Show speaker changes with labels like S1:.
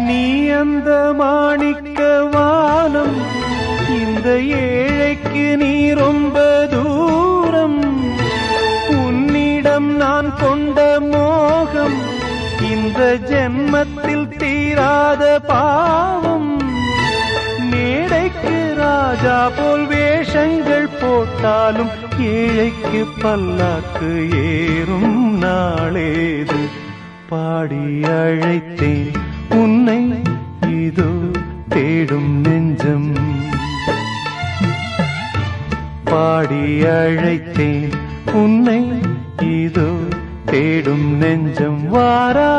S1: நீ அந்த மாணிக்க வானம், இந்த ஏழைக்கு நீ ரொம்ப தூரம். உன்னிடம் நான் கொண்ட மோகம் இந்த ஜென்மத்தில் தீராத பாவம். மேடைக்கு ராஜா போல் வேஷங்கள் போட்டாலும் ஏழைக்கு பல்லாக்கு ஏறும் நாளேது. பாடி அழைத்தேன் உன்னை இதோ தேடும் நெஞ்சம். பாடி அழைத்தேன் உன்னை இதோ தேடும் நெஞ்சம். வாரா